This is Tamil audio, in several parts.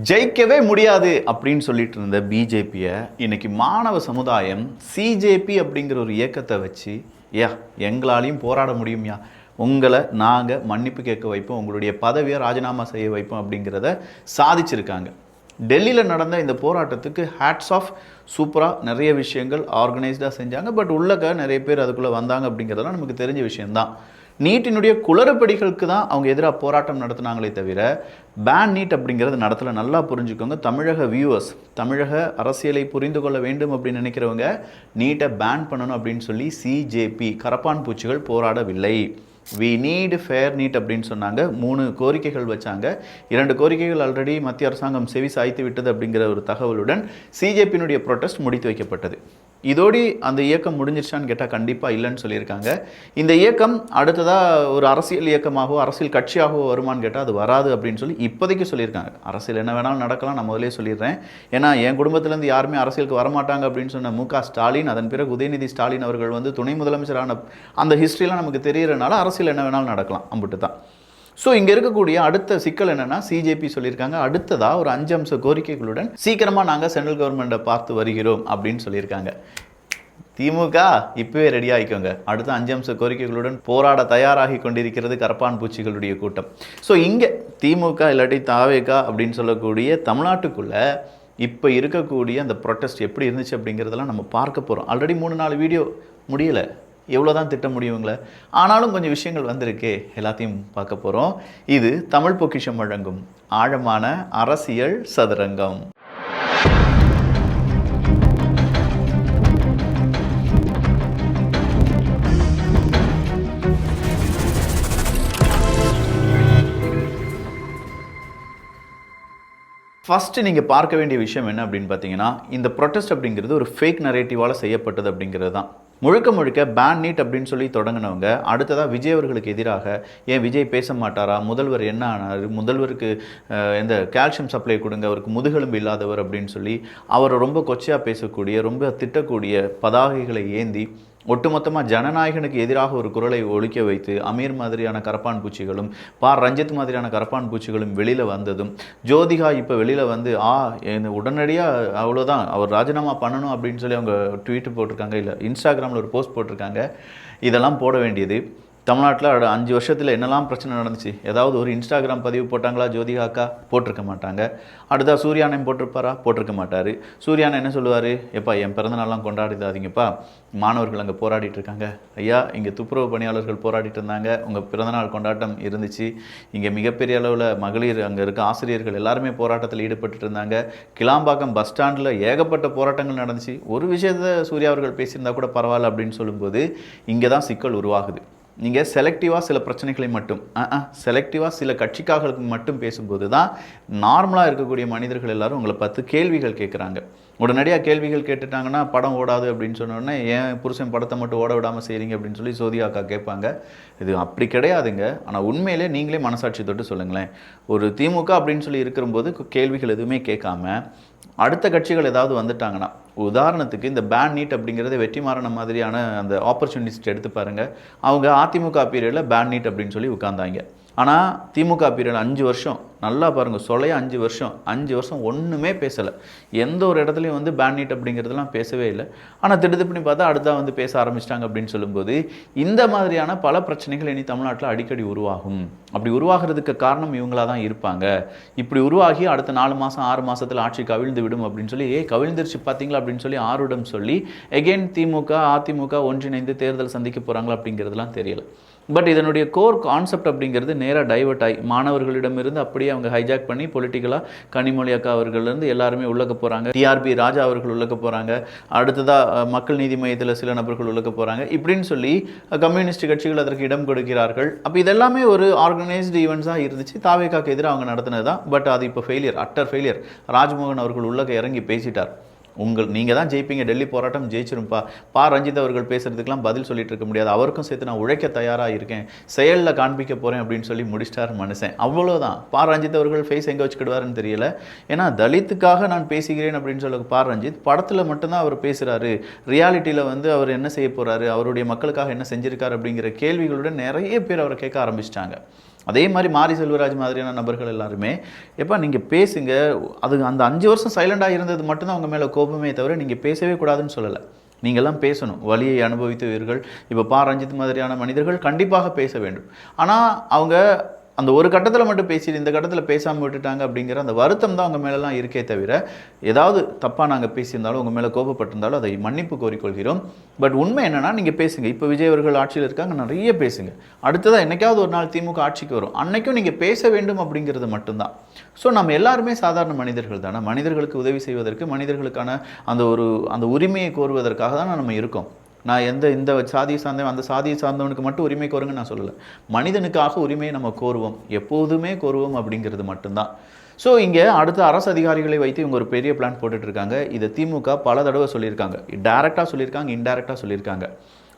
ஜெயிக்கவே முடியாது அப்படின்னு சொல்லிட்டு இருந்த பிஜேபியை இன்னைக்கு மாணவ சமுதாயம் சிஜேபி அப்படிங்கிற ஒரு இயக்கத்தை வச்சு எங்களாலையும் போராட முடியும்யா, உங்களை நாங்கள் மன்னிப்பு கேட்க வைப்போம், உங்களுடைய பதவியை ராஜினாமா செய்ய வைப்போம் அப்படிங்கிறத சாதிச்சிருக்காங்க. டெல்லியில் நடந்த இந்த போராட்டத்துக்கு ஹேட்ஸ் ஆஃப், சூப்பராக நிறைய விஷயங்கள் ஆர்கனைஸ்டாக செஞ்சாங்க. பட் உள்ளக்க நிறைய பேர் அதுக்குள்ளே வந்தாங்க அப்படிங்கிறதெல்லாம் நமக்கு தெரிஞ்ச விஷயம்தான். நீட்டினுடைய குளறுபடிகளுக்கு தான் அவங்க எதிராக போராட்டம் நடத்தினாங்களே தவிர பேன் நீட் அப்படிங்கிறது நடத்தல. நல்லா புரிஞ்சுக்கோங்க தமிழக வியூவர்ஸ், தமிழக அரசியலை புரிந்து கொள்ள வேண்டும் அப்படின்னு நினைக்கிறவங்க நீட்டை பேன் பண்ணணும் அப்படின்னு சொல்லி சிஜேபி கரப்பான் பூச்சிகள் போராடவில்லை. வி நீட் ஃபேர் நீட் அப்படின்னு சொன்னாங்க. 3 கோரிக்கைகள் வச்சாங்க. 2 கோரிக்கைகள் ஆல்ரெடி மத்திய அரசாங்கம் செவி சாய்த்து விட்டது அப்படிங்கிற ஒரு தகவலுடன் சிஜேபியினுடைய ப்ரொட்டஸ்ட் முடித்து வைக்கப்பட்டது. இதோடி அந்த இயக்கம் முடிஞ்சிருச்சான்னு கேட்டால் கண்டிப்பாக இல்லைன்னு சொல்லியிருக்காங்க. இந்த இயக்கம் அடுத்ததாக ஒரு அரசியல் இயக்கமாகவோ அரசியல் கட்சியாகவோ வருமானு கேட்டால் அது வராது அப்படின்னு சொல்லி இப்போதைக்கு சொல்லியிருக்காங்க. அரசியல் என்ன வேணாலும் நடக்கலாம், நான் முதலே சொல்லிடுறேன். ஏன்னா என் குடும்பத்திலேருந்து யாருமே அரசியலுக்கு வரமாட்டாங்க அப்படின்னு சொன்ன மு.க. ஸ்டாலின், அதன் பிறகு உதயநிதி ஸ்டாலின் அவர்கள் துணை முதலமைச்சரான அந்த ஹிஸ்ட்ரிலாம் நமக்கு தெரியறதுனால அரசியல் என்ன வேணாலும் நடக்கலாம், அம்பிட்டு தான். ஸோ இங்கே இருக்கக்கூடிய அடுத்த சிக்கல் என்னென்னா, சிஜேபி சொல்லியிருக்காங்க அடுத்ததாக ஒரு 5 அம்ச கோரிக்கைகளுடன் சீக்கிரமாக நாங்கள் சென்ட்ரல் கவர்மெண்ட்டை பார்த்து வருகிறோம் அப்படின்னு சொல்லியிருக்காங்க. திமுக இப்போவே ரெடி ஆகிக்கோங்க, அடுத்த 5 அம்ச கோரிக்கைகளுடன் போராட தயாராகி கொண்டிருக்கிறது கரப்பான் பூச்சிகளுடைய கூட்டம். ஸோ இங்கே திமுக இல்லாட்டி தாவேகா அப்படின்னு சொல்லக்கூடிய தமிழ்நாட்டுக்குள்ளே இப்போ இருக்கக்கூடிய அந்த ப்ரொட்டஸ்ட் எப்படி இருந்துச்சு அப்படிங்கிறதெல்லாம் நம்ம பார்க்க போகிறோம். ஆல்ரெடி 3-4 வீடியோ முடியலை, எவ்வளோதான் திட்ட முடியுங்களே, ஆனாலும் கொஞ்சம் விஷயங்கள் வந்திருக்கே, எல்லாத்தையும் பார்க்க போகிறோம். இது தமிழ் பொக்கிஷம் வழங்கும் ஆழமான அரசியல் சதுரங்கம். ஃபஸ்ட்டு நீங்கள் பார்க்க வேண்டிய விஷயம் என்ன அப்படின்னு பார்த்தீங்கன்னா, இந்த ப்ரொட்டஸ்ட் அப்படிங்கிறது ஒரு ஃபேக் நரேட்டிவால் செய்யப்பட்டது அப்படிங்கிறது தான். முழுக்க பேன் நீட் அப்படின்னு சொல்லி தொடங்கினவங்க அடுத்ததாக விஜய் அவர்களுக்கு எதிராக ஏன் விஜய் பேச மாட்டாரா, முதல்வர் என்ன ஆனார், முதல்வருக்கு எந்த கால்சியம் சப்ளை கொடுங்க, அவருக்கு முதுகெலும்பு இல்லாதவர் அப்படின்னு சொல்லி அவரை ரொம்ப கொச்சையாக பேசக்கூடிய, ரொம்ப திட்டக்கூடிய பதாகைகளை ஏந்தி ஒட்டுமொத்தமாக ஜனநாயகனுக்கு எதிராக ஒரு குரலை ஒலிக்க வைத்து அமீர் மாதிரியான கரப்பான் பூச்சிகளும் ரஞ்சித் மாதிரியான கரப்பான் பூச்சிகளும் வெளியில் வந்ததும், ஜோதிகா இப்போ வெளியில் வந்து உடனடியாக அவ்வளோதான் அவர் ராஜினாமா பண்ணணும் அப்படின்னு சொல்லி அவங்க ட்வீட் போட்டிருக்காங்க, இல்லை இன்ஸ்டாகிராமில் ஒரு போஸ்ட் போட்டிருக்காங்க. இதெல்லாம் போட வேண்டியது தமிழ்நாட்டில் 5 வருஷத்தில் என்னெல்லாம் பிரச்சனை நடந்துச்சு, ஏதாவது ஒரு இன்ஸ்டாகிராம் பதிவு போட்டாங்களா ஜோதிகா அக்கா? போட்டிருக்க மாட்டாங்க. அடுத்தா சூர்யானன் போட்டிருப்பாரா? போட்டிருக்க மாட்டார். சூர்யானன் என்ன சொல்லுவார், எப்பா என் பிறந்தநாள்லாம் கொண்டாடிதாதீங்கப்பா, மாணவர்கள் அங்கே போராடிட்டு இருக்காங்க, ஐயா இங்கே துப்புரவு பணியாளர்கள் போராடிட்டு இருந்தாங்க, உங்கள் பிறந்தநாள் கொண்டாட்டம் இருந்துச்சு, இங்கே மிகப்பெரிய அளவில் மகளிர் அங்கே இருக்க ஆசிரியர்கள் எல்லாருமே போராட்டத்தில் ஈடுபட்டு இருந்தாங்க, கிளாம்பாக்கம் பஸ் ஸ்டாண்டில் ஏகப்பட்ட போராட்டங்கள் நடந்துச்சு, ஒரு விஷயத்தை சூர்யா அவர்கள் பேசியிருந்தா கூட பரவாயில்ல அப்படின்னு சொல்லும்போது இங்கே தான் சிக்கல் உருவாகுது. நீங்கள் செலக்டிவாக சில பிரச்சனைகளை மட்டும் செலக்டிவாக சில கட்சிக்காரர்களுக்கு மட்டும் பேசும்போது தான் நார்மலாக இருக்கக்கூடிய மனிதர்கள் எல்லாரும் உங்களை பார்த்து கேள்விகள் கேட்குறாங்க. உடனடியாக கேள்விகள் கேட்டுட்டாங்கன்னா படம் ஓடாது அப்படின்னு சொன்னோடனே ஏன் புருஷன் படத்தை மட்டும் ஓட விடாமல் செய்கிறீங்க அப்படின்னு சொல்லி ஜோதிகா அக்கா கேட்பாங்க. இது அப்படி கிடையாதுங்க. ஆனால் உண்மையிலே நீங்களே மனசாட்சி தொட்டு சொல்லுங்களேன், ஒரு திமுக அப்படின்னு சொல்லி இருக்கிறபோது கேள்விகள் எதுவுமே கேட்காம அடுத்த கட்சிகள் ஏதாவது வந்துட்டாங்கன்னா, உதாரணத்துக்கு இந்த பேன் நீட் அப்படிங்கிறத வெற்றிமாறன மாதிரியான அந்த ஆப்பர்ச்சுனிட்டிஸ்ட் எடுத்து பாருங்கள். அவங்க அதிமுக பீரியடில் பேன் நீட் அப்படின்னு சொல்லி உட்காந்தாங்க. ஆனால் திமுக பீரியட் 5 வருஷம் நல்லா பாருங்கள், 5 வருஷம் ஒன்றுமே பேசலை, எந்த ஒரு இடத்துலையும் பேன் நீட் அப்படிங்கிறதுலாம் பேசவே இல்லை. ஆனால் திடுதிப்புன்னு பார்த்தா அடுத்தா பேச ஆரம்பிச்சிட்டாங்க அப்படின்னு சொல்லும்போது இந்த மாதிரியான பல பிரச்சனைகள் இனி தமிழ்நாட்டில் அடிக்கடி உருவாகும். அப்படி உருவாகிறதுக்கு காரணம் இவங்களாக தான் இருப்பாங்க. இப்படி உருவாகி அடுத்த 4 மாதம் 6 மாதத்தில் ஆட்சி கவிழ்ந்து விடும் அப்படின்னு சொல்லி கவிழ்ந்துருச்சு பார்த்தீங்களா அப்படின்னு சொல்லி ஆருடம் சொல்லி எகெயின் திமுக அதிமுக ஒன்றிணைந்து தேர்தல் சந்திக்க போகிறாங்களா அப்படிங்கிறதுலாம் தெரியலை. பட் இதனுடைய கோர் கான்செப்ட் அப்படிங்கிறது நேராக டைவர்ட் ஆகி மாணவர்களிடமிருந்து அப்படியே அவங்க ஹைஜாக் பண்ணி பொலிட்டிக்கலாக கனிமொழி அக்கா அவர்கள்லேருந்து எல்லாருமே உள்ளக்க போகிறாங்க, டிஆர்பி ராஜா அவர்கள் உள்ளக்க போகிறாங்க, அடுத்ததாக மக்கள் நீதி மையத்தில் சில நபர்கள் உள்ளக்க போகிறாங்க, இப்படின்னு சொல்லி கம்யூனிஸ்ட் கட்சிகள் அதற்கு இடம் கொடுக்கிறார்கள். அப்போ இதெல்லாமே ஒரு ஆர்கனைஸ்டு ஈவெண்ட்ஸாக இருந்துச்சு. தாவேகாக்கு எதிராக அவங்க நடத்தினது தான். பட் அது இப்போ ஃபெயிலியர், அட்டர் ஃபெயிலியர். ராஜ்மோகன் அவர்கள் உள்ளக்க இறங்கி பேசிட்டார், நீங்கள் தான் ஜெயிப்பீங்க, டெல்லி போராட்டம் ஜெயிச்சிருப்பா. ரஞ்சித் அவர்கள் பேசுகிறதுக்கெலாம் பதில் சொல்லிட்டு இருக்க முடியாது, அவருக்கும் சேர்த்து நான் உழைக்க தயாராக இருக்கேன், செயலில் காண்பிக்க போகிறேன் அப்படின்னு சொல்லி முடிச்சிட்டார் மனுஷன். அவ்வளோதான். ரஞ்சித் அவர்கள் ஃபேஸ் எங்கே வச்சுக்கிடுவாருன்னு தெரியல. ஏன்னா தலித்துக்காக நான் பேசுகிறேன் அப்படின்னு சொல்ல ரஞ்சித் படத்தில் மட்டும்தான் அவர் பேசுகிறாரு, ரியாலிட்டியில் அவர் என்ன செய்ய போகிறாரு, அவருடைய மக்களுக்காக என்ன செஞ்சிருக்காரு அப்படிங்கிற கேள்விகளுடன் நிறைய பேர் அவரை கேட்க ஆரம்பிச்சிட்டாங்க. அதே மாதிரி மாரி செல்வராஜ் மாதிரியான நபர்கள் எல்லாருமே எப்போ நீங்கள் பேசுங்க, அது அந்த 5 வருஷம் சைலண்டாக இருந்தது மட்டும்தான் அவங்க மேலே கோபமே தவிர நீங்கள் பேசவே கூடாதுன்னு சொல்லலை. நீங்கள்லாம் பேசணும், வலியை அனுபவித்தவர்கள். இப்போ ரஞ்சித் மாதிரியான மனிதர்கள் கண்டிப்பாக பேச வேண்டும். ஆனால் அவங்க அந்த ஒரு கட்டத்தில் மட்டும் பேசிட்டு இந்த கட்டத்தில் பேசாமல் விட்டுட்டாங்க அப்படிங்கிற அந்த வருத்தம் தான் அவங்க மேலெலாம் இருக்கே தவிர, ஏதாவது தப்பாக நாங்கள் பேசியிருந்தாலும் உங்கள் மேலே கோபப்பட்டிருந்தாலும் அதை மன்னிப்பு கோரிக்கொள்கிறோம். பட் உண்மை என்னென்னா, நீங்கள் பேசுங்க. இப்போ விஜய் அவர்கள் ஆட்சியில் இருக்காங்க, நிறைய பேசுங்க. அடுத்ததாக என்னைக்காவது ஒரு நாள் திமுக ஆட்சிக்கு வரும், அன்னைக்கும் நீங்கள் பேச வேண்டும் அப்படிங்கிறது மட்டும்தான். ஸோ நம்ம எல்லாருமே சாதாரண மனிதர்கள் தானே. மனிதர்களுக்கு உதவி செய்வதற்கு, மனிதர்களுக்கான அந்த உரிமையை கோருவதற்காக தான் நம்ம இருக்கோம். நான் இந்த சாதியை சார்ந்தவன் அந்த சாதியை சார்ந்தவனுக்கு மட்டும் உரிமை கோருங்கன்னு நான் சொல்லலை. மனிதனுக்காக உரிமையை நம்ம கோருவோம், எப்போதுமே கோருவோம் அப்படிங்கிறது மட்டும்தான். ஸோ இங்கே அடுத்த அரசு அதிகாரிகளை வைத்து இவங்க ஒரு பெரிய பிளான் போட்டுட்ருக்காங்க. இதை திமுக பல தடவை சொல்லியிருக்காங்க, டைரெக்டாக சொல்லியிருக்காங்க, இன்டைரக்டாக சொல்லியிருக்காங்க.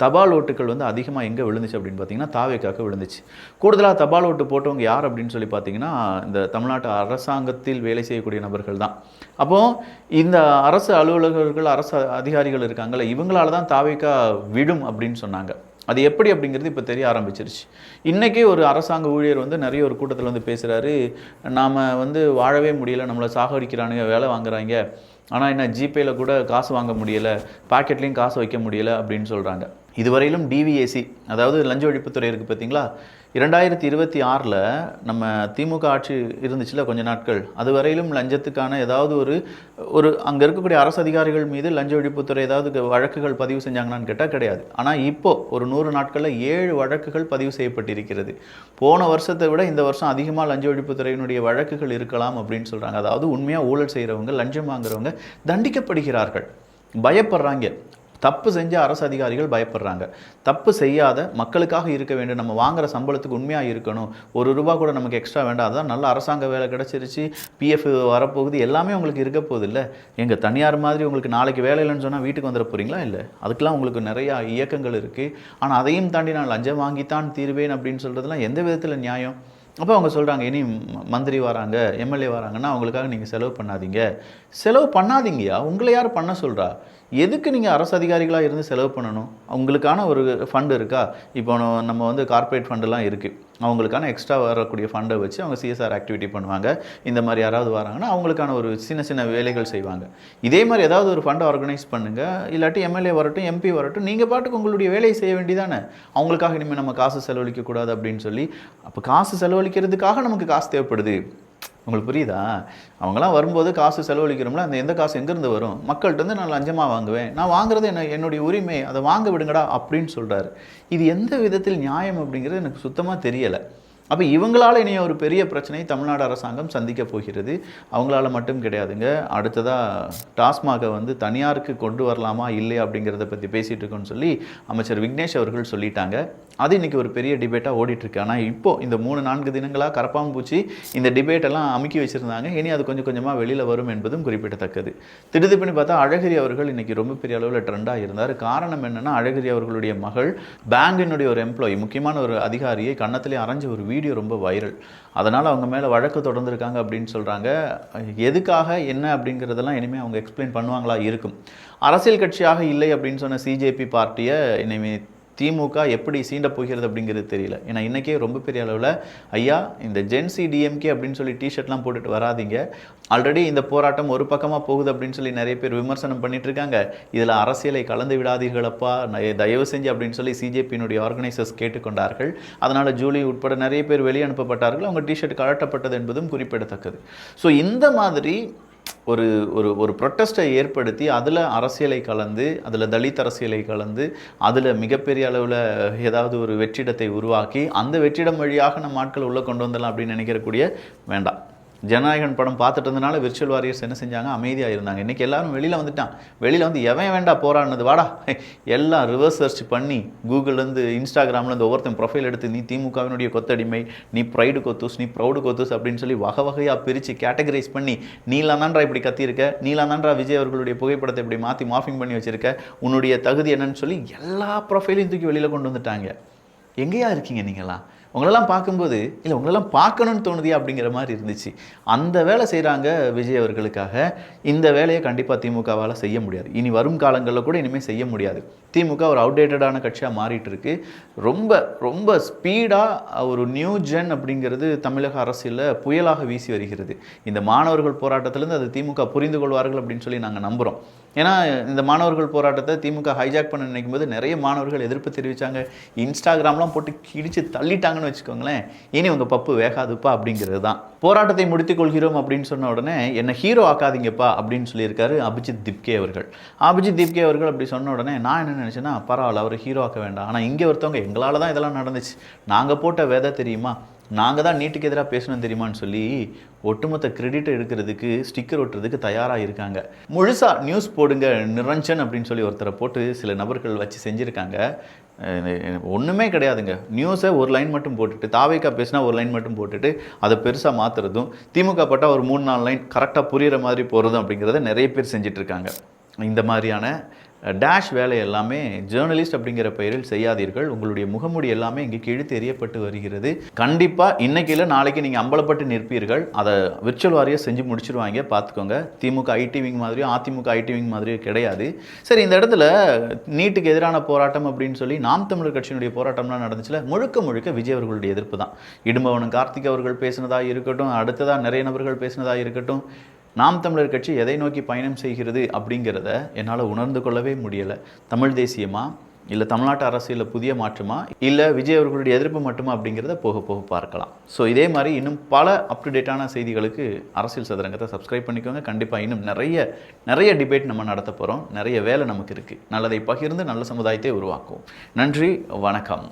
தபால் ஓட்டுகள் வந்து அதிகமாக எங்கே விழுந்துச்சு அப்படின்னு பார்த்தீங்கன்னா தாவேக்காக விழுந்துச்சு. கூடுதலாக தபால் ஓட்டு போட்டவங்க யார் அப்படின்னு சொல்லி பார்த்தீங்கன்னா, இந்த தமிழ்நாட்டு அரசாங்கத்தில் வேலை செய்யக்கூடிய நபர்கள் தான். அப்போது இந்த அரசு அலுவலகர்கள், அரசு அதிகாரிகள் இருக்காங்கல்ல, இவங்களால தான் தாவேக்கா விடும் அப்படின்னு சொன்னாங்க. அது எப்படி அப்படிங்கிறது இப்போ தெரிய ஆரம்பிச்சிருச்சு. இன்றைக்கே ஒரு அரசாங்க ஊழியர் வந்து நிறைய ஒரு கூட்டத்தில் வந்து பேசுகிறாரு, நாம் வந்து வாழவே முடியலை, நம்மளை சாகடிக்கிறானுங்க, வேலை வாங்குறாங்க, ஆனால் என்ன ஜிபேயில் கூட காசு வாங்க முடியலை, பாக்கெட்லேயும் காசு வைக்க முடியலை அப்படின்னு சொல்கிறாங்க. இதுவரையிலும் டிவிஏசி, அதாவது லஞ்ச ஒழிப்புத்துறை இருக்குது பார்த்தீங்களா, 2026 நம்ம திமுக ஆட்சி இருந்துச்சுல கொஞ்ச நாட்கள், அது வரையிலும் லஞ்சத்துக்கான ஏதாவது ஒரு அங்கே இருக்கக்கூடிய அரசு அதிகாரிகள் மீது லஞ்ச ஒழிப்புத்துறை ஏதாவது வழக்குகள் பதிவு செஞ்சாங்கன்னு கேட்டால் கிடையாது. ஆனால் இப்போது ஒரு 100 நாட்களில் 7 வழக்குகள் பதிவு செய்யப்பட்டிருக்கிறது. போன வருஷத்தை விட இந்த வருஷம் அதிகமாக லஞ்ச ஒழிப்புத்துறையினுடைய வழக்குகள் இருக்கலாம் அப்படின்னு சொல்கிறாங்க. அதாவது உண்மையாக ஊழல் செய்கிறவங்க, லஞ்சம் வாங்குறவங்க தண்டிக்கப்படுகிறார்கள், பயப்படுறாங்க. தப்பு செஞ்ச அரசு அதிகாரிகள் பயப்படுறாங்க. தப்பு செய்யாத மக்களுக்காக இருக்க வேண்டும், நம்ம வாங்குகிற சம்பளத்துக்கு உண்மையாக இருக்கணும், ₹1 கூட நமக்கு எக்ஸ்ட்ரா வேண்டாம், அதுதான் நல்ல அரசாங்க வேலை கிடச்சிருச்சு, பிஎஃப் வரப்போகுது, எல்லாமே உங்களுக்கு இருக்க போகுது இல்லை. எங்கள் தனியார் மாதிரி உங்களுக்கு நாளைக்கு வேலை இல்லைன்னு சொன்னால் வீட்டுக்கு வந்துட போகிறீங்களா? இல்லை, அதுக்கெலாம் உங்களுக்கு நிறையா இயக்கங்கள் இருக்குது. ஆனால் அதையும் தாண்டி நான் லஞ்சம் வாங்கித்தான் தீர்வேன் அப்படின்னு சொல்கிறதுலாம் எந்த விதத்தில் நியாயம்? அப்போ அவங்க சொல்கிறாங்க, இனி மந்திரி வராங்க, எம்எல்ஏ வராங்கன்னா அவங்களுக்காக நீங்கள் செலவு பண்ணாதீங்கயா. உங்களை யார் பண்ண சொல்கிறா? எதுக்கு நீங்கள் அரசு அதிகாரிகளாக இருந்து செலவு பண்ணணும்? அவங்களுக்கான ஒரு ஃபண்டு இருக்கா? இப்போ நம்ம வந்து கார்ப்பரேட் ஃபண்டெல்லாம் இருக்குது, அவங்களுக்கான எக்ஸ்ட்ரா வரக்கூடிய ஃபண்டை வச்சு அவங்க சிஎஸ்ஆர் ஆக்டிவிட்டி பண்ணுவாங்க. இந்த மாதிரி யாராவது வராங்கன்னா அவங்களுக்கான ஒரு சின்ன சின்ன வேலைகள் செய்வாங்க. இதே மாதிரி ஏதாவது ஒரு ஃபண்டை ஆர்கனைஸ் பண்ணுங்கள், இல்லாட்டி எம்எல்ஏ வரட்டும், எம்பி வரட்டும், நீங்கள் பாட்டுக்கு உங்களுடைய வேலையை செய்ய வேண்டியதானே. அவங்களுக்காக இனிமேல் நம்ம காசு செலவழிக்கக்கூடாது அப்படின்னு சொல்லி. அப்போ காசு செலவழிக்கிறதுக்காக நமக்கு காசு தேவைப்படுது. உங்களுக்கு புரியுதா? அவங்களாம் வரும்போது காசு செலவழிக்கிறோம்ல, அந்த எந்த காசு எங்கேருந்து வரும்? மக்கள்கிட்ட நான் லஞ்சமாக வாங்குவேன், நான் வாங்குறது என்னுடைய உரிமை, அதை வாங்க விடுங்கடா அப்படின்னு சொல்கிறாரு. இது எந்த விதத்தில் நியாயம் அப்படிங்கிறது எனக்கு சுத்தமாக தெரியலை. அப்போ இவங்களால் இனிய ஒரு பெரிய பிரச்சனை தமிழ்நாடு அரசாங்கம் சந்திக்க போகிறது. அவங்களால மட்டும் கிடையாதுங்க. அடுத்ததாக டாஸ்மாகை வந்து தனியாருக்கு கொண்டு வரலாமா இல்லையா அப்படிங்கிறத பற்றி பேசிகிட்டு இருக்கோன்னு சொல்லி அமைச்சர் விக்னேஷ் அவர்கள் சொல்லிட்டாங்க. அது இன்றைக்கி ஒரு பெரிய டிபேட்டாக ஓடிட்டுருக்கு. ஆனால் இப்போது இந்த 3-4 தினங்களாக கரப்பாம்பூச்சி இந்த டிபேட்டெல்லாம் அமுக்கி வச்சுருந்தாங்க. இனி அது கொஞ்சம் கொஞ்சமாக வெளியில் வரும் என்பதும் குறிப்பிடத்தக்கது. திடுதிப்புன்னு பார்த்தா அழகிரி அவர்கள் இன்றைக்கி ரொம்ப பெரிய அளவில் ட்ரெண்டாக இருந்தார். காரணம் என்னென்னா, அழகிரி அவர்களுடைய மகள் பேங்கினுடைய ஒரு எம்ப்ளாயி, முக்கியமான ஒரு அதிகாரியை கன்னத்திலே அரைஞ்ச ஒரு வீடியோ ரொம்ப வைரல். அதனால் அவங்க மேலே வழக்கு தொடர்ந்துருக்காங்க அப்படின்னு சொல்கிறாங்க. எதுக்காக என்ன அப்படிங்கிறதெல்லாம் இனிமேல் அவங்க எக்ஸ்பிளைன் பண்ணுவாங்களா இருக்கும். அரசியல் கட்சியாக இல்லை அப்படின்னு சொன்ன சிஜேபி பார்ட்டியை இனிமேல் திமுக எப்படி சீண்ட போகிறது அப்படிங்கிறது தெரியல. ஏன்னா இன்றைக்கே ரொம்ப பெரிய அளவில் ஐயா இந்த ஜென்சி டிஎம்கே அப்படின்னு சொல்லி டிஷர்ட்லாம் போட்டுட்டு வராதிங்க, ஆல்ரெடி இந்த போராட்டம் ஒரு பக்கமாக போகுது அப்படின்னு சொல்லி நிறைய பேர் விமர்சனம் பண்ணிட்டு இருக்காங்க, இதில் அரசியலை கலந்து விடாதீர்களப்பா தயவு செஞ்சு அப்படின்னு சொல்லி சிஜேபியினுடைய ஆர்கனைசர்ஸ் கேட்டுக்கொண்டார்கள். அதனால் ஜூலி உட்பட நிறைய பேர் வெளியே அனுப்பப்பட்டார்கள். அவங்க டிஷர்ட் கழட்டப்பட்டது என்பதும் குறிப்பிடத்தக்கது. ஸோ இந்த மாதிரி ஒரு ஒரு ஒரு ப்ரொட்டஸ்ட்டை ஏற்படுத்தி அதில் அரசியலை கலந்து, அதில் தலித் அரசியலை கலந்து, அதில் மிகப்பெரிய அளவில் ஏதாவது ஒரு வெற்றிடத்தை உருவாக்கி அந்த வெற்றிடம் வழியாக நம்ம ஆட்கள் உள்ளே கொண்டு வந்துடலாம் அப்படின்னு நினைக்கிறக்கூடிய வேண்டாம். ஜனநாயகன் படம் பார்த்துட்டு இருந்தனால விர்ச்சுவல் வாரியர்ஸ் என்ன செஞ்சாங்க, அமைதியாக இருந்தாங்க. இன்றைக்கி எல்லாரும் வெளியில் வந்துட்டான். வெளியில் வந்து எவன் வேண்டாம் போராடினது, வாடா எல்லாம் ரிவர்ஸ் சர்ச் பண்ணி கூகுள்லேருந்து இன்ஸ்டாகிராம்லேருந்து ஒவ்வொருத்தன் ப்ரொஃபைல் எடுத்து நீ திமுகவினுடைய கொத்தடிமை, நீ ப்ரைடு கொத்தூஸ், நீ ப்ரௌடு கொத்தூஸ் அப்படின்னு சொல்லி வகை வகையாக பிரித்து கேட்டகரைஸ் பண்ணி, நீலாம் தான்றா இப்படி கத்தியிருக்க, நீலாம் தான்றா விஜய் அவர்களுடைய புகைப்படத்தை இப்படி மாற்றி மாஃபிங் பண்ணி வச்சுருக்க, உன்னுடைய தகுதி என்னன்னு சொல்லி எல்லா ப்ரொஃபைலையும் தூக்கி வெளியில் கொண்டு வந்துட்டாங்க. எங்கேயா இருக்கீங்க நீங்களாம்? உங்களெல்லாம் பார்க்கும்போது இல்லை உங்களெல்லாம் பார்க்கணும்னு தோணுதியா அப்படிங்கிற மாதிரி இருந்துச்சு. அந்த வேலை செய்கிறாங்க விஜய் அவர்களுக்காக. இந்த வேலையை கண்டிப்பாக திமுகவால் செய்ய முடியாது. இனி வரும் காலங்களில் கூட இனிமேல் செய்ய முடியாது. திமுக ஒரு அவுடேட்டடான கட்சியாக மாறிட்டு இருக்கு. ரொம்ப ரொம்ப ஸ்பீடாக ஒரு நியூ ஜென் அப்படிங்கிறது தமிழக அரசியலில் புயலாக வீசி வருகிறது. இந்த மாணவர்கள் போராட்டத்திலேருந்து அது திமுக புரிந்து கொள்வார்கள் அப்படின்னு சொல்லி நாங்கள் நம்புகிறோம். ஏன்னா இந்த மாணவர்கள் போராட்டத்தை திமுக ஹைஜாக் பண்ண நினைக்கும் போது நிறைய மாணவர்கள் எதிர்ப்பு தெரிவித்தாங்க. இன்ஸ்டாகிராம்லாம் போட்டு கிடிச்சு தள்ளிட்டாங்கன்னு வச்சுக்கோங்களேன். இனி உங்கள் பப்பு வேகாதுப்பா அப்படிங்கிறது தான். போராட்டத்தை முடித்துக் கொள்கிறோம் அப்படின்னு சொன்ன உடனே என்ன ஹீரோ ஆக்காதீங்கப்பா அப்படின்னு சொல்லியிருக்காரு அபிஜித் திப்கே அவர்கள். அபிஜித் திப்கே அவர்கள் அப்படி சொன்ன உடனே நான் என்ன நினச்சேன்னா, பரவாயில்ல அவர் ஹீரோ ஆக்க வேண்டாம். ஆனால் இங்கே ஒருத்தவங்க எங்களால் தான் இதெல்லாம் நடந்துச்சு, நாங்கள் போட்ட விதை தெரியுமா, நாங்கள் தான் நீட்டுக்கு எதிராக பேசணும் தெரியுமான்னு சொல்லி ஒட்டுமொத்த கிரெடிட் எடுக்கிறதுக்கு ஸ்டிக்கர் ஒட்டுறதுக்கு தயாராக இருக்காங்க. முழுசாக நியூஸ் போடுங்க நிரஞ்சன் அப்படின்னு சொல்லி ஒருத்தரை போட்டு சில நபர்கள் வச்சு செஞ்சுருக்காங்க. ஒன்றுமே கிடையாதுங்க. நியூஸை ஒரு லைன் மட்டும் போட்டுட்டு, தாவேக்கா பேசினா ஒரு லைன் மட்டும் போட்டுட்டு அதை பெருசாக மாற்றுறதும், திமுக பட்டா ஒரு 3-4 லைன் கரெக்டாக புரிகிற மாதிரி போகிறதும் அப்படிங்கிறத நிறைய பேர் செஞ்சிட்ருக்காங்க. இந்த மாதிரியான டேஷ் வேலை எல்லாமே ஜேர்னலிஸ்ட் அப்படிங்கிற பெயரில் செய்யாதீர்கள். உங்களுடைய முகமூடி எல்லாமே இங்கே கிழித்து எறியப்பட்டு வருகிறது. கண்டிப்பாக இன்னைக்கு இல்லை நாளைக்கு நீங்கள் அம்பலப்பட்டு நிற்பீர்கள். அதை விர்ச்சுவல் வாரியாக செஞ்சு முடிச்சிருவாங்க, பார்த்துக்கோங்க. திமுக ஐடி விங் மாதிரியும் அதிமுக ஐடி விங் மாதிரியும் கிடையாது. சரி, இந்த இடத்துல நீட்டுக்கு எதிரான போராட்டம் அப்படின்னு சொல்லி நாம் தமிழர் கட்சியினுடைய போராட்டம்லாம் நடந்துச்சுல, முழுக்க முழுக்க விஜய் அவர்களுடைய எதிர்ப்பு தான். இடும்பவனம் கார்த்திக் அவர்கள் பேசினதாக இருக்கட்டும், அடுத்ததாக நிறைய நபர்கள் பேசினதாக இருக்கட்டும், நாம் தமிழர் கட்சி எதை நோக்கி பயணம் செய்கிறது அப்படிங்கிறத என்னால் உணர்ந்து கொள்ளவே முடியலை. தமிழ் தேசியமா, இல்லை தமிழ்நாட்டு அரசியலில் புதிய மாற்றமா, இல்லை விஜய் அவர்களுடைய எதிர்ப்பு மட்டுமா அப்படிங்கிறத போக போக பார்க்கலாம். ஸோ இதே மாதிரி இன்னும் பல அப்டுடேட்டான செய்திகளுக்கு அரசியல் சதுரங்கத்தை சப்ஸ்கிரைப் பண்ணிக்கோங்க. கண்டிப்பாக இன்னும் நிறைய டிபேட் நம்ம நடத்த போகிறோம். நிறைய வேலை நமக்கு இருக்குது. நல்லதை பகிர்ந்து நல்ல சமுதாயத்தை உருவாக்குவோம். நன்றி, வணக்கம்.